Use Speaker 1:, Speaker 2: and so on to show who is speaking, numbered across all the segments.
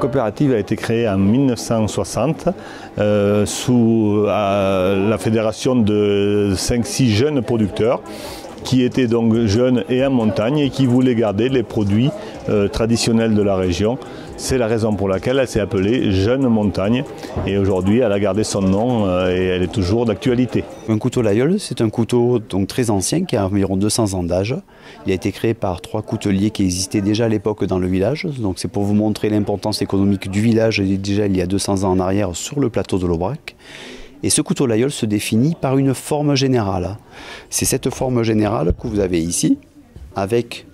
Speaker 1: coopérative a été créée en 1960 sous la fédération de 5-6 jeunes producteurs qui étaient donc jeunes et en montagne et qui voulaient garder les produits traditionnels de la région. C'est la raison pour laquelle elle s'est appelée Jeunes Montagne et aujourd'hui elle a gardé son nom et elle est toujours d'actualité.
Speaker 2: Un couteau Laguiole, c'est un couteau donc très ancien qui a environ 200 ans d'âge. Il a été créé par 3 couteliers qui existaient déjà à l'époque dans le village. Donc c'est pour vous montrer l'importance économique du village déjà il y a 200 ans en arrière sur le plateau de l'Aubrac. Et ce couteau Laguiole se définit par une forme générale. C'est cette forme générale que vous avez ici, avec,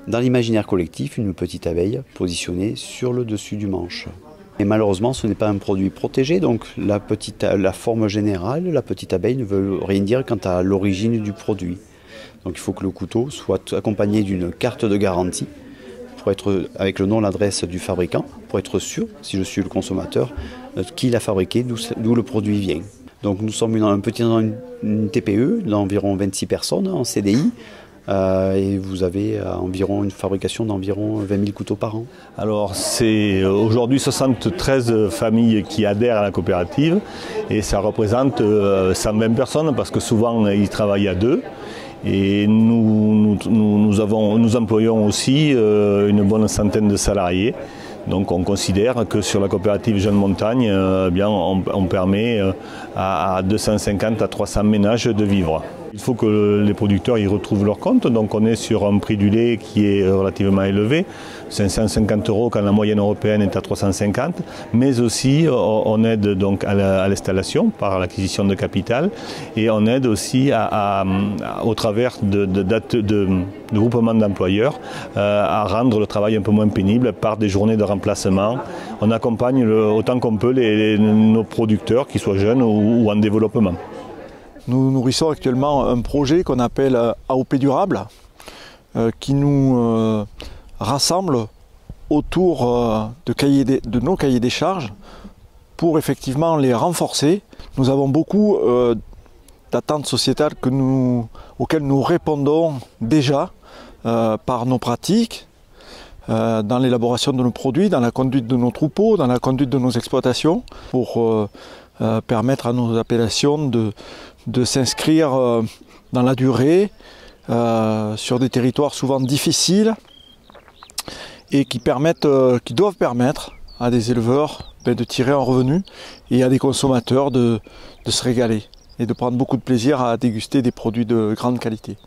Speaker 2: dans l'imaginaire collectif, une petite abeille positionnée sur le dessus du manche. Et malheureusement, ce n'est pas un produit protégé, donc la forme générale, la petite abeille ne veut rien dire quant à l'origine du produit. Donc il faut que le couteau soit accompagné d'une carte de garantie, pour être, avec le nom et l'adresse du fabricant, pour être sûr, si je suis le consommateur, qui l'a fabriqué, d'où le produit vient. Donc nous sommes dans une TPE d'environ 26 personnes en CDI, et vous avez environ une fabrication d'environ 20 000 couteaux par an.
Speaker 1: Alors c'est aujourd'hui 73 familles qui adhèrent à la coopérative et ça représente 120 personnes parce que souvent ils travaillent à deux. Et nous employons aussi une bonne centaine de salariés. Donc on considère que sur la coopérative Jeunes Montagne, on permet à 250 à 300 ménages de vivre. Il faut que les producteurs y retrouvent leur compte, donc on est sur un prix du lait qui est relativement élevé, 550 € quand la moyenne européenne est à 350, mais aussi on aide donc à l'installation par l'acquisition de capital et on aide aussi au travers de groupements d'employeurs à rendre le travail un peu moins pénible par des journées de remplacement. On accompagne autant qu'on peut nos producteurs, qu'ils soient jeunes ou en développement.
Speaker 3: Nous nourrissons actuellement un projet qu'on appelle AOP Durable, qui nous rassemble autour de nos cahiers des charges pour effectivement les renforcer. Nous avons beaucoup d'attentes sociétales auxquelles nous répondons déjà par nos pratiques, dans l'élaboration de nos produits, dans la conduite de nos troupeaux, dans la conduite de nos exploitations, pour permettre à nos appellations de s'inscrire dans la durée, sur des territoires souvent difficiles et qui doivent permettre à des éleveurs de tirer un revenu et à des consommateurs de se régaler et de prendre beaucoup de plaisir à déguster des produits de grande qualité.